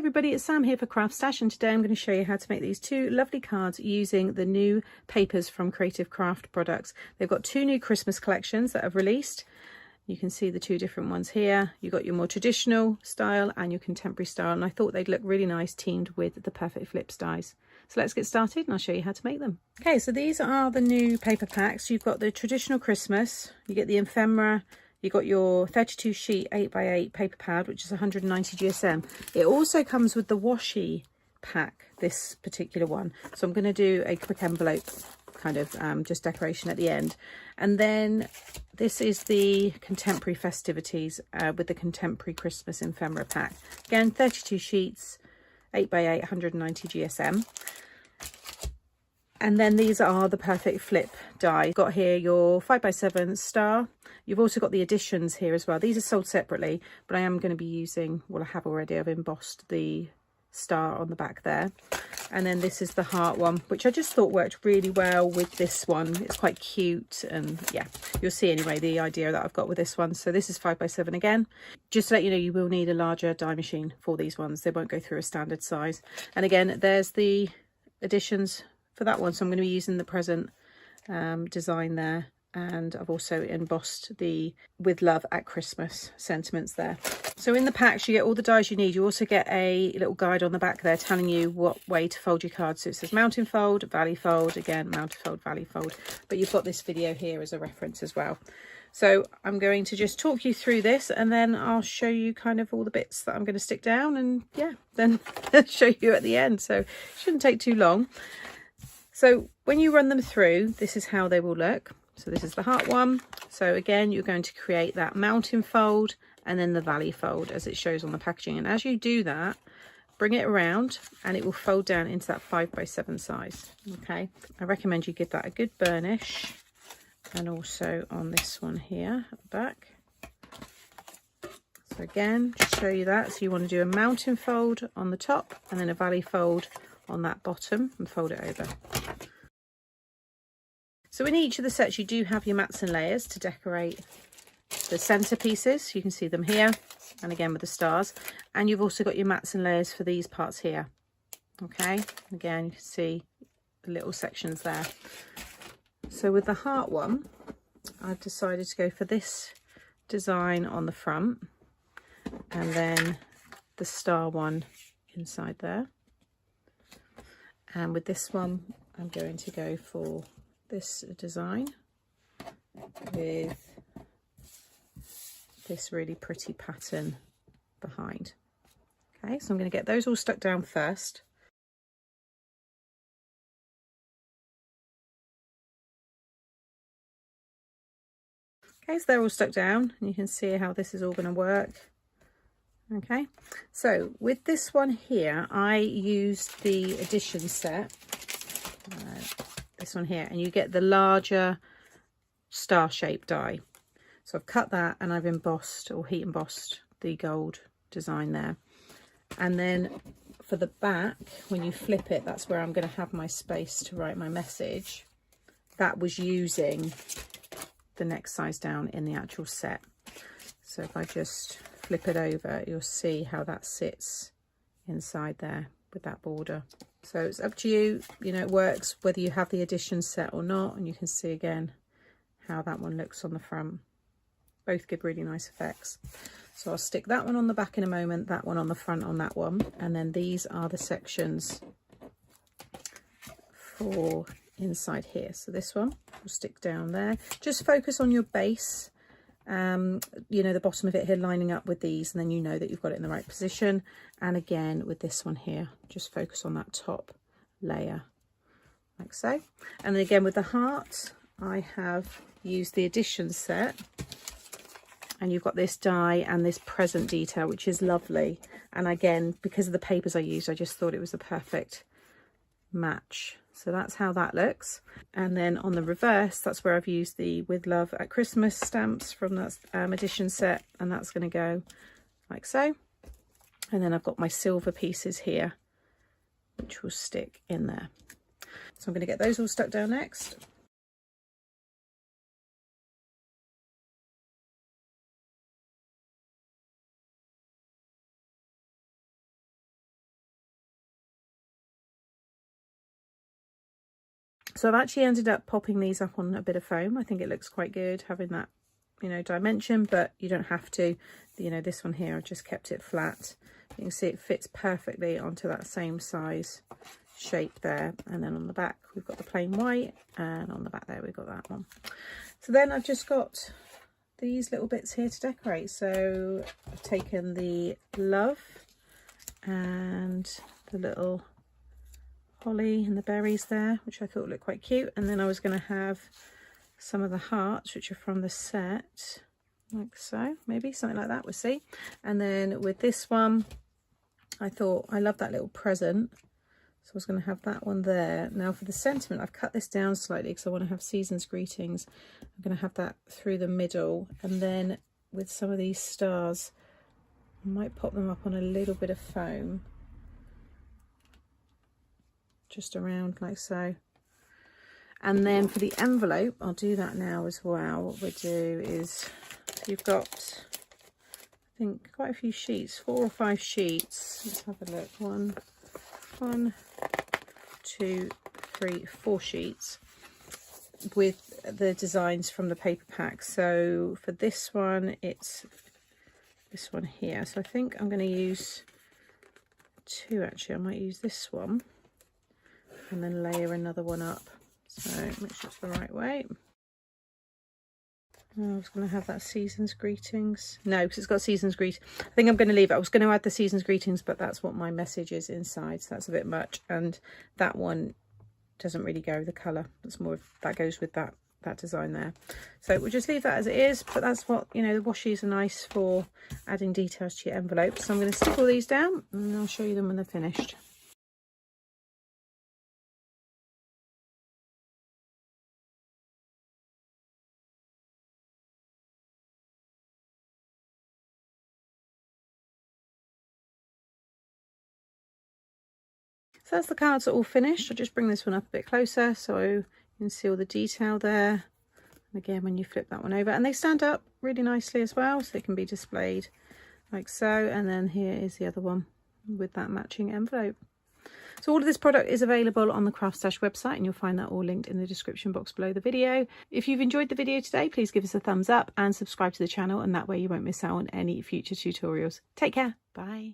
everybody, it's Sam here for CraftStash, and today I'm going to show you how to make these two lovely cards using the new papers from Creative Craft Products. They've got two new Christmas collections that have released. You can see the two different ones here. You've got your more traditional style and your contemporary style, and I thought they'd look really nice teamed with the Perfect Flips dies. So let's get started and I'll show you how to make them. Okay, so these are the new paper packs. You've got the traditional Christmas, you get the ephemera, you've got your 32 sheet 8x8 paper pad, which is 190 GSM. It also comes with the washi pack, this particular one. So I'm going to do a quick envelope kind of just decoration at the end. And then this is the contemporary festivities with the contemporary Christmas ephemera pack. Again, 32 sheets, 8x8, 190 GSM. And then these are the Perfect Flip die. You've got here your 5x7 star. You've also got the additions here as well. These are sold separately, but I am going to be using, well, I have already, I've embossed the star on the back there. And then this is the heart one, which I just thought worked really well with this one. It's quite cute, and yeah, you'll see anyway the idea that I've got with this one. So this is 5x7 again. Just to let you know, you will need a larger die machine for these ones. They won't go through a standard size. And again, there's the additions for that one. So I'm going to be using the present design there. And I've also embossed the "With Love at Christmas" sentiments there. So in the packs, you get all the dies you need. You also get a little guide on the back there telling you what way to fold your cards. So it says mountain fold, valley fold, again, mountain fold, valley fold. But you've got this video here as a reference as well. So I'm going to just talk you through this, and then I'll show you kind of all the bits that I'm going to stick down, and yeah, then show you at the end. So it shouldn't take too long. So when you run them through, this is how they will look. So this is the heart one. So again, you're going to create that mountain fold and then the valley fold as it shows on the packaging. And as you do that, bring it around and it will fold down into that 5x7 size. Okay, I recommend you give that a good burnish, and also on this one here at the back. So again, just show you that. So you want to do a mountain fold on the top and then a valley fold on that bottom and fold it over. So in each of the sets, you do have your mats and layers to decorate the centerpieces. You can see them here, and again with the stars. And you've also got your mats and layers for these parts here. Okay, again, you can see the little sections there. So with the heart one, I've decided to go for this design on the front, and then the star one inside there. And with this one, I'm going to go for this design with this really pretty pattern behind. Okay, so I'm going to get those all stuck down first. Okay, so they're all stuck down, and you can see how this is all going to work. Okay, so with this one here, I used the addition set. This one here, and you get the larger star shaped die. So I've cut that and I've embossed or heat embossed the gold design there. And then for the back, when you flip it, that's where I'm going to have my space to write my message. That was using the next size down in the actual set. So if I just flip it over, you'll see how that sits inside there with that border. So it's up to you, you know, it works whether you have the addition set or not. And you can see again how that one looks on the front. Both give really nice effects. So I'll stick that one on the back in a moment, that one on the front on that one. And then these are the sections for inside here. So this one will stick down there. Just focus on your base. You know, the bottom of it here lining up with these, and then you know that you've got it in the right position. And again with this one here, just focus on that top layer like so. And then again with the heart, I have used the addition set, and you've got this die and this present detail, which is lovely. And again, because of the papers I used, I just thought it was a perfect match. So that's how that looks. And then on the reverse, that's where I've used the "With Love at Christmas" stamps from that addition set, and that's going to go like so. And then I've got my silver pieces here, which will stick in there. So I'm going to get those all stuck down next. So I've actually ended up popping these up on a bit of foam. I think it looks quite good having that, you know, dimension, but you don't have to. You know, this one here, I've just kept it flat. You can see it fits perfectly onto that same size shape there. And then on the back, we've got the plain white, and on the back there, we've got that one. So then I've just got these little bits here to decorate. So I've taken the love and the little holly and the berries there, which I thought looked quite cute. And then I was going to have some of the hearts, which are from the set, like so, maybe something like that, we'll see. And then with this one, I thought I love that little present, so I was going to have that one there. Now for the sentiment, I've cut this down slightly because I want to have season's greetings. I'm going to have that through the middle, and then with some of these stars, I might pop them up on a little bit of foam just around like so. And then for the envelope, I'll do that now as well. What we'll do is, you've got, I think, quite a few sheets, 4 or 5 sheets. Let's have a look. 1, 2, 3, 4 sheets with the designs from the paper pack. So for this one, it's this one here. So I think I'm going to use 2 actually. I might use this one and then layer another one up. So make sure it's the right way. I was going to have that season's greetings. No, because it's got season's greetings. I think I'm going to leave it. I was going to add the season's greetings, but that's what my message is inside. So that's a bit much. And that one doesn't really go with the colour. It's more of, that goes with that design there. So we'll just leave that as it is. But that's what, you know, the washies are nice for adding details to your envelope. So I'm going to stick all these down and I'll show you them when they're finished. So that's the cards are all finished. I'll just bring this one up a bit closer so you can see all the detail there. And again, when you flip that one over, and they stand up really nicely as well, so they can be displayed like so. And then here is the other one with that matching envelope. So all of this product is available on the CraftStash website, and you'll find that all linked in the description box below the video. If you've enjoyed the video today, please give us a thumbs up and subscribe to the channel, and that way you won't miss out on any future tutorials. Take care. Bye.